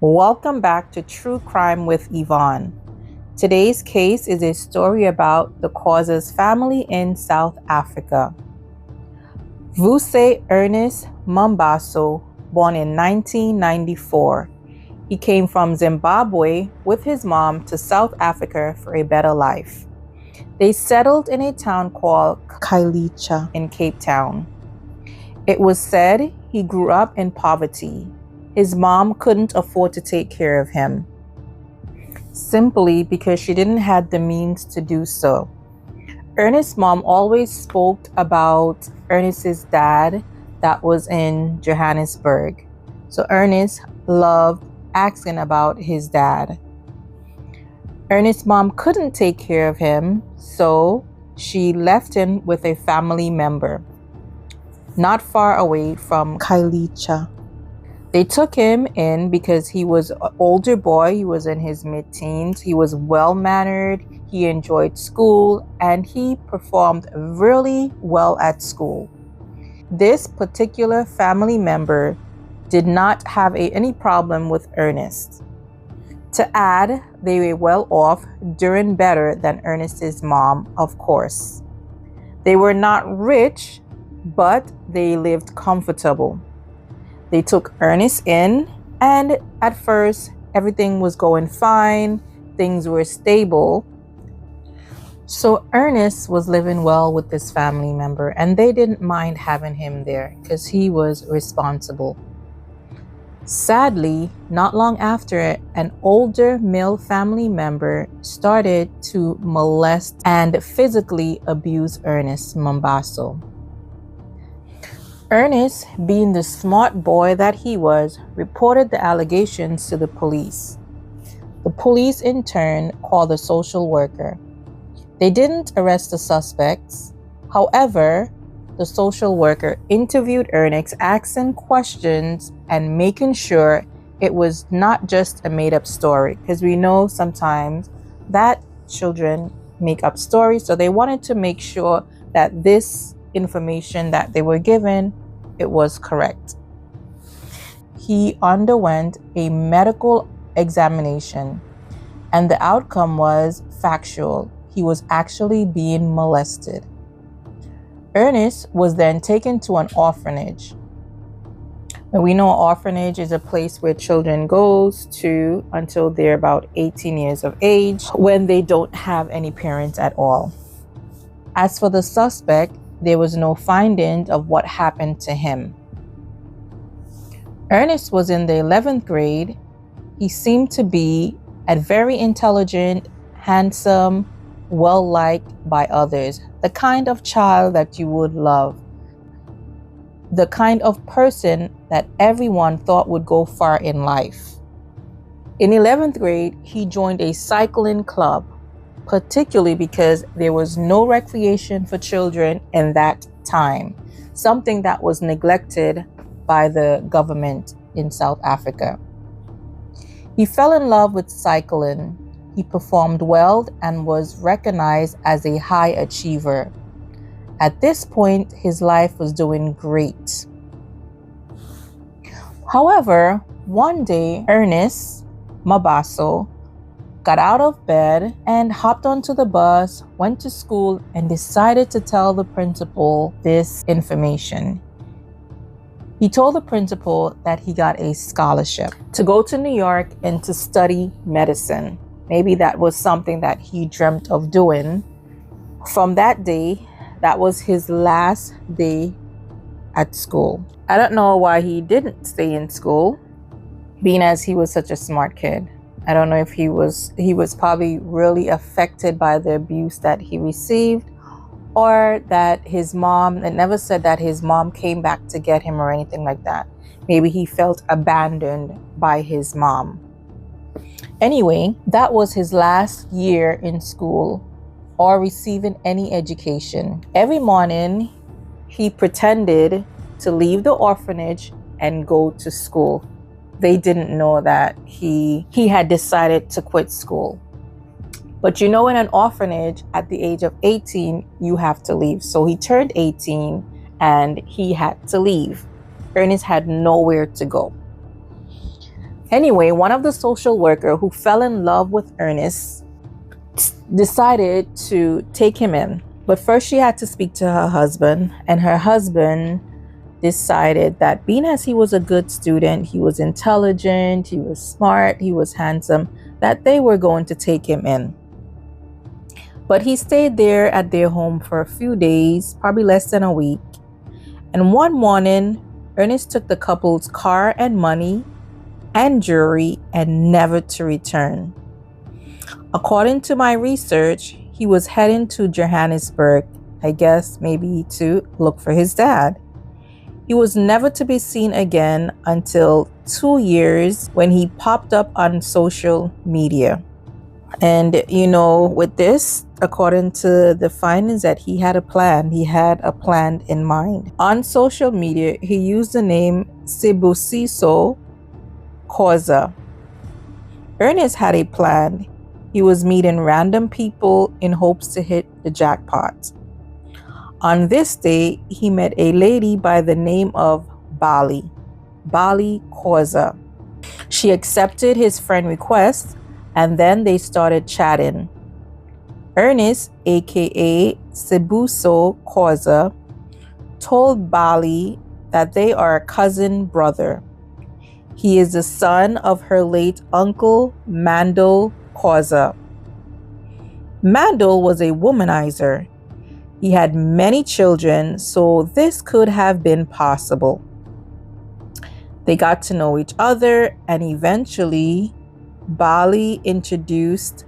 Welcome back to True Crime with Yvonne. Today's case is a story about the cause's family in South Africa. Vuse Ernest Mambaso, born in 1994. He came from Zimbabwe with his mom to South Africa for a better life. They settled in a town called Khayelitsha in Cape Town. It was said he grew up in poverty. His mom couldn't afford to take care of him, simply because she didn't have the means to do so. Ernest's mom always spoke about Ernest's dad that was in Johannesburg. So Ernest loved asking about his dad. Ernest's mom couldn't take care of him, so she left him with a family member not far away from Khayelitsha. They took him in because he was an older boy. He was in his mid-teens. He was well-mannered. He enjoyed school, and he performed really well at school. This particular family member did not have any problem with Ernest. To add, they were well off, doing better than Ernest's mom, of course. They were not rich, but they lived comfortable. They took Ernest in, and at first, everything was going fine. Things were stable. So Ernest was living well with this family member, and they didn't mind having him there because he was responsible. Sadly, not long after it, an older male family member started to molest and physically abuse Ernest Mambaso. Ernest, being the smart boy that he was, reported the allegations to the police. The police, in turn, called a social worker. They didn't arrest the suspects. However, the social worker interviewed Ernest, asking questions and making sure it was not just a made-up story, because we know sometimes that children make up stories, so they wanted to make sure that this information that they were given, it was correct. He underwent a medical examination, and the outcome was factual. He was actually being molested. Ernest was then taken to an orphanage. And we know an orphanage is a place where children goes to until they're about 18 years of age, when they don't have any parents at all. As for the suspect, there was no findings of what happened to him. Ernest was in the 11th grade. He seemed to be a very intelligent, handsome, well-liked by others, the kind of child that you would love, the kind of person that everyone thought would go far in life. In 11th grade, he joined a cycling club, particularly because there was no recreation for children in that time, something that was neglected by the government in South Africa. He fell in love with cycling. He performed well and was recognized as a high achiever. At this point, his life was doing great. However, one day, Ernest Mambaso got out of bed and hopped onto the bus, went to school, and decided to tell the principal this information. He told the principal that he got a scholarship to go to New York and to study medicine. Maybe that was something that he dreamt of doing. From that day, that was his last day at school. I don't know why he didn't stay in school, being as he was such a smart kid. I don't know if he was probably really affected by the abuse that he received, or that his mom, it never said that his mom came back to get him or anything like that. Maybe he felt abandoned by his mom. Anyway, that was his last year in school or receiving any education. Every morning, he pretended to leave the orphanage and go to school. They didn't know that he had decided to quit school. But you know, in an orphanage, at the age of 18, you have to leave. So he turned 18 and he had to leave. Ernest had nowhere to go. Anyway, one of the social worker who fell in love with Ernest decided to take him in. But first she had to speak to her husband, and her husband decided that being as he was a good student, he was intelligent, he was smart, he was handsome, that they were going to take him in. But he stayed there at their home for a few days, probably less than a week. And one morning, Ernest took the couple's car and money and jewelry and never to return. According to my research, he was heading to Johannesburg, I guess maybe to look for his dad. He was never to be seen again until 2 years when he popped up on social media. And with this, according to the findings, that he had a plan in mind. On social media, he used the name Sibusiso Khoza. Ernest had a plan. He was meeting random people in hopes to hit the jackpot. On this day, he met a lady by the name of Bali Khoza. She accepted his friend request, and then they started chatting. Ernest, aka Sibuso Khoza, told Bali that they are a cousin brother. He is the son of her late uncle, Mandel Khoza. Mandel was a womanizer. He had many children, so this could have been possible. They got to know each other, and eventually Bali introduced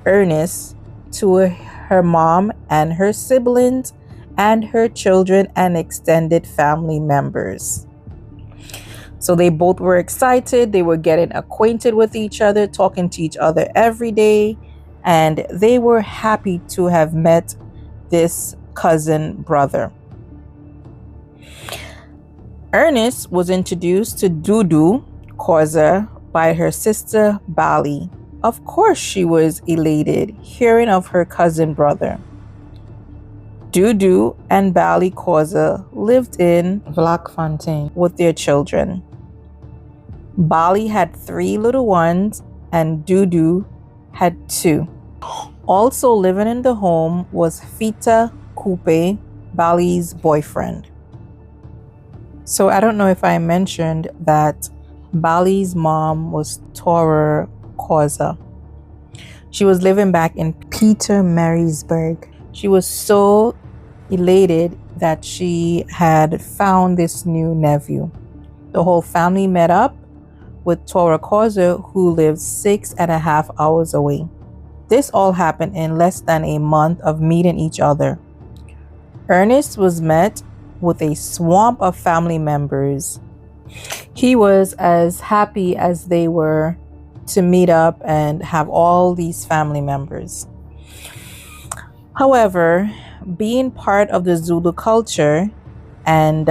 Ernest to her mom and her siblings and her children and extended family members. So they both were excited. They were getting acquainted with each other, talking to each other every day, and they were happy to have met this cousin brother. Ernest was introduced to Dudu Khoza by her sister Bali. Of course, she was elated hearing of her cousin brother. Dudu and Bali Khoza lived in Vlakfontein with their children. Bali had 3 little ones and Dudu had 2. Also living in the home was Fita Coupe, Bali's boyfriend. So I don't know if I mentioned that Bali's mom was Tora Khoza. She was living back in Pietermaritzburg. She was so elated that she had found this new nephew. The whole family met up with Tora Khoza, who lived 6.5 hours away. This all happened in less than a month of meeting each other. Ernest was met with a swamp of family members. He was as happy as they were to meet up and have all these family members. However, being part of the Zulu culture and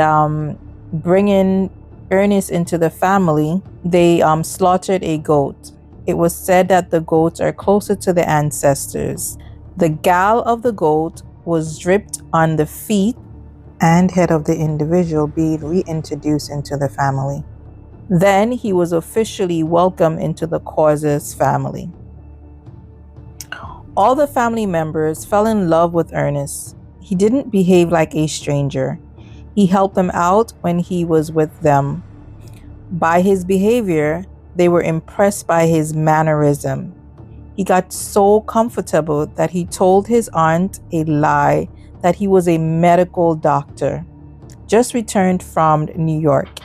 bringing Ernest into the family, they slaughtered a goat. It was said that the goats are closer to the ancestors. The gall of the goat was dripped on the feet and head of the individual being reintroduced into the family. Then he was officially welcomed into the Khozas family. All the family members fell in love with Ernest. He didn't behave like a stranger. He helped them out when he was with them. By his behavior, they were impressed by his mannerism. He got so comfortable that he told his aunt a lie that he was a medical doctor, just returned from New York.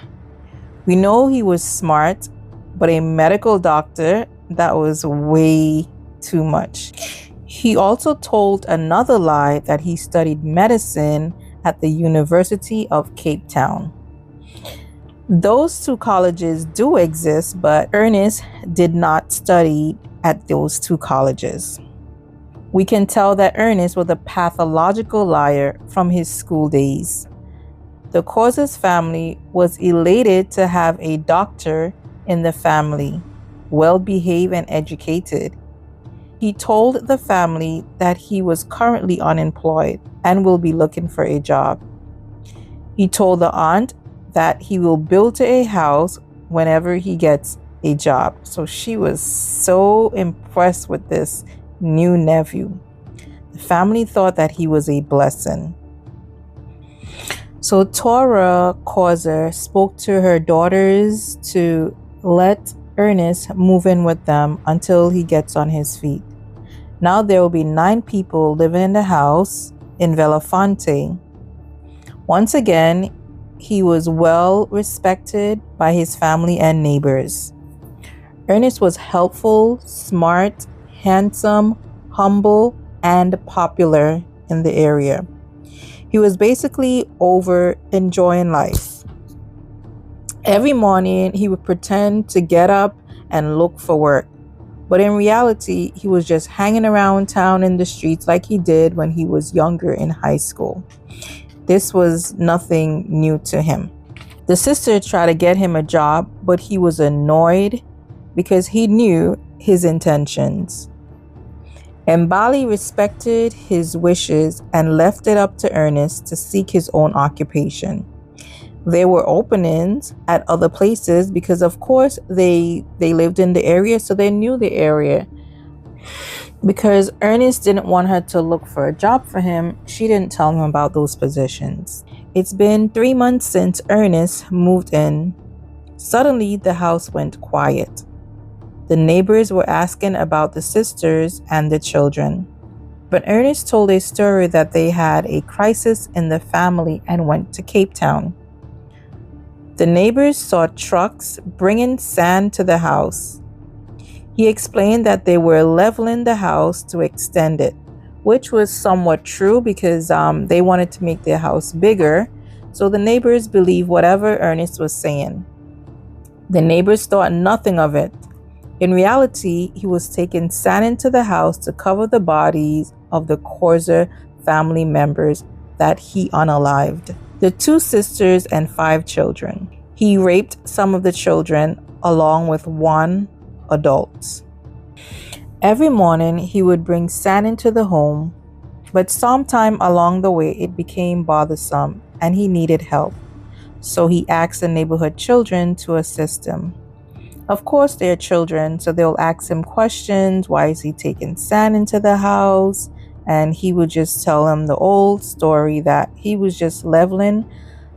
We know he was smart, but a medical doctor, that was way too much. He also told another lie that he studied medicine at the University of Cape Town. Those 2 colleges do exist, but Ernest did not study at those 2 colleges. We can tell that Ernest was a pathological liar from his school days. The Khozas family was elated to have a doctor in the family, well-behaved and educated. He told the family that he was currently unemployed and will be looking for a job. He told the aunt that he will build a house whenever he gets a job. So she was so impressed with this new nephew. The family thought that he was a blessing. So Tora Causer spoke to her daughters to let Ernest move in with them until he gets on his feet. Now there will be 9 people living in the house in Belafonte. Once again, he was well respected by his family and neighbors. Ernest was helpful, smart, handsome, humble, and popular in the area. He was basically over enjoying life. Every morning, he would pretend to get up and look for work. But in reality, he was just hanging around town in the streets like he did when he was younger in high school. This was nothing new to him. The sister tried to get him a job, but he was annoyed because he knew his intentions. Mbali respected his wishes and left it up to Ernest to seek his own occupation. There were openings at other places because, of course, they lived in the area, so they knew the area. Because Ernest didn't want her to look for a job for him, she didn't tell him about those positions. It's been 3 months since Ernest moved in. Suddenly, the house went quiet. The neighbors were asking about the sisters and the children. But Ernest told a story that they had a crisis in the family and went to Cape Town. The neighbors saw trucks bringing sand to the house. He explained that they were leveling the house to extend it, which was somewhat true because they wanted to make their house bigger. So the neighbors believed whatever Ernest was saying. The neighbors thought nothing of it. In reality, he was taking sand into the house to cover the bodies of the Causer family members that he unalived. The 2 sisters and 5 children. He raped some of the children along with 1 adult. Every morning, he would bring sand into the home, but sometime along the way, it became bothersome and he needed help. So he asked the neighborhood children to assist him. Of course, they're children, so they'll ask him questions. Why is he taking sand into the house? And he would just tell them the old story that he was just leveling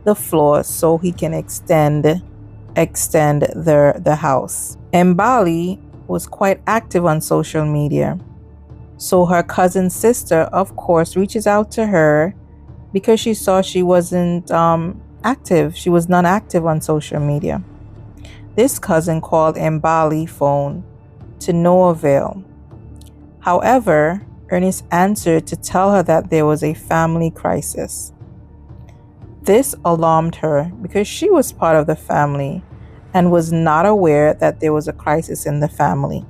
the floor so he can extend the house. Mbali was quite active on social media. So her cousin's sister, of course, reaches out to her because she saw she wasn't active. She was not active on social media. This cousin called Mbali phone to no avail. However, Ernest answered to tell her that there was a family crisis. This alarmed her because she was part of the family and was not aware that there was a crisis in the family.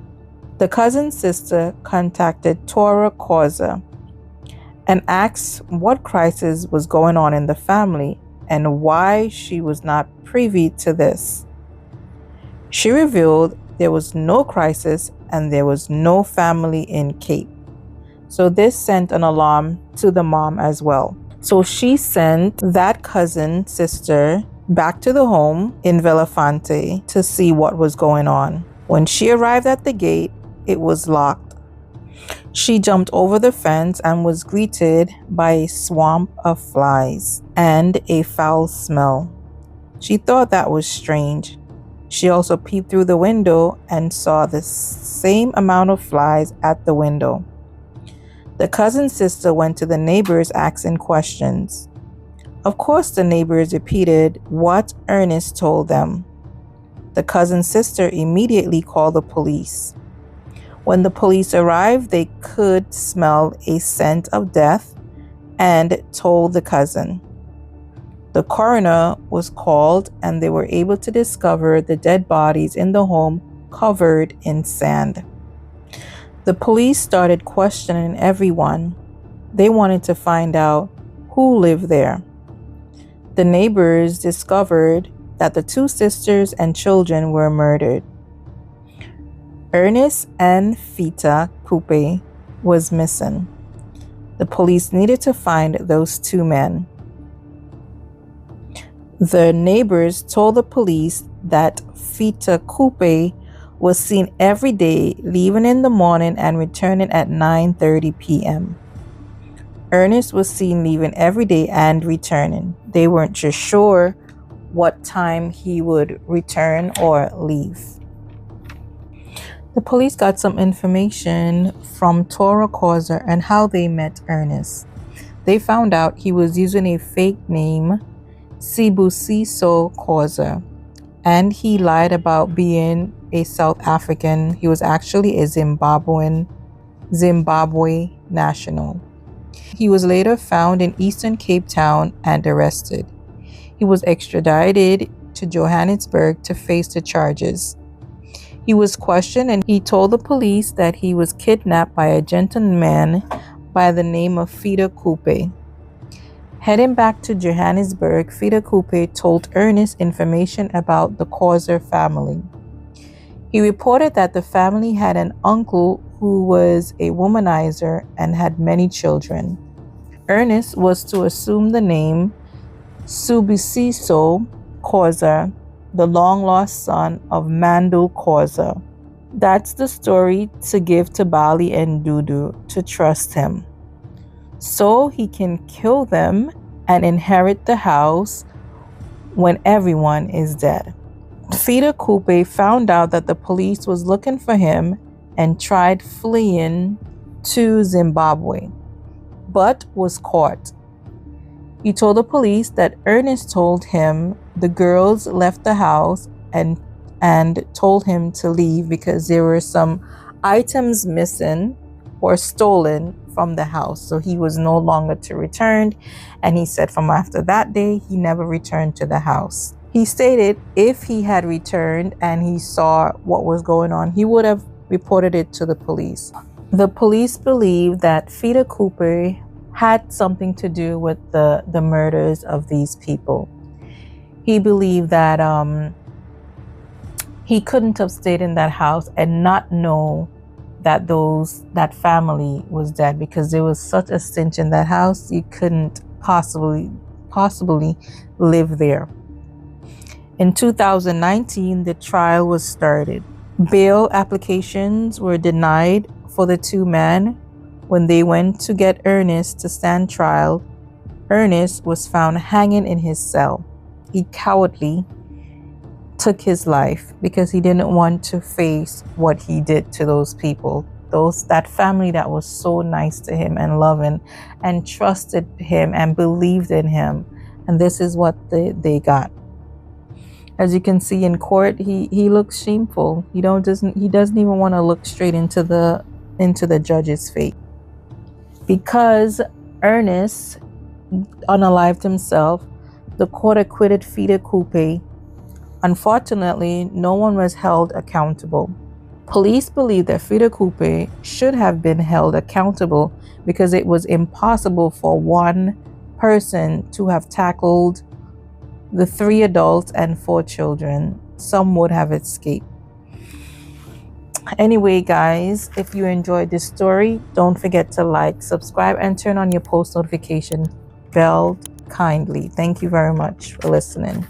The cousin's sister contacted Tora Causer and asked what crisis was going on in the family and why she was not privy to this. She revealed there was no crisis and there was no family in Cape. So this sent an alarm to the mom as well. So she sent that cousin sister back to the home in Belafonte to see what was going on. When she arrived at the gate, it was locked. She jumped over the fence and was greeted by a swamp of flies and a foul smell. She thought that was strange. She also peeped through the window and saw the same amount of flies at the window. The cousin's sister went to the neighbors asking questions. Of course, the neighbors repeated what Ernest told them. The cousin's sister immediately called the police. When the police arrived, they could smell a scent of death and told the cousin. The coroner was called and they were able to discover the dead bodies in the home covered in sand. The police started questioning everyone. They wanted to find out who lived there. The neighbors discovered that the 2 sisters and children were murdered. Ernest and Fita Coupe was missing. The police needed to find those 2 men. The neighbors told the police that Fita Coupe was seen every day, leaving in the morning and returning at 9:30 p.m. Ernest was seen leaving every day and returning. They weren't just sure what time he would return or leave. The police got some information from Tora Causer and how they met Ernest. They found out he was using a fake name, Sibusiso Causer, and he lied about being a South African. He was actually a Zimbabwe national. He was later found in Eastern Cape Town and arrested. He was extradited to Johannesburg to face the charges. He was questioned and he told the police that he was kidnapped by a gentleman by the name of Fida Coupe. Heading back to Johannesburg, Fida Coupe told Ernest information about the Causer family. He reported that the family had an uncle who was a womanizer and had many children. Ernest was to assume the name Sibusiso Causer, the long-lost son of Mandel Causer. That's the story to give to Bali and Dudu to trust him, so he can kill them and inherit the house when everyone is dead. Fida Coupe found out that the police was looking for him and tried fleeing to Zimbabwe, but was caught. He told the police that Ernest told him the girls left the house and told him to leave because there were some items missing or stolen from the house. So he was no longer to return. And he said from after that day, he never returned to the house. He stated if he had returned and he saw what was going on, he would have reported it to the police. The police believed that Fida Coupe had something to do with the murders of these people. He believed that he couldn't have stayed in that house and not know that that family was dead, because there was such a stench in that house. You couldn't possibly live there. In 2019, the trial was started. Bail applications were denied for the two men. When they went to get Ernest to stand trial, Ernest was found hanging in his cell. He cowardly took his life because he didn't want to face what he did to those people, that family that was so nice to him and loving and trusted him and believed in him. And this is what they got. As you can see in court, he looks shameful. He doesn't even want to look straight into the judge's face. Because Ernest unalived himself, the court acquitted Fida Coupe. Unfortunately, no one was held accountable. Police believe that Fida Coupe should have been held accountable because it was impossible for one person to have tackled the 3 adults and 4 children. Some would have escaped. Anyway, guys, if you enjoyed this story, don't forget to like, subscribe, and turn on your post notification bell kindly. Thank you very much for listening.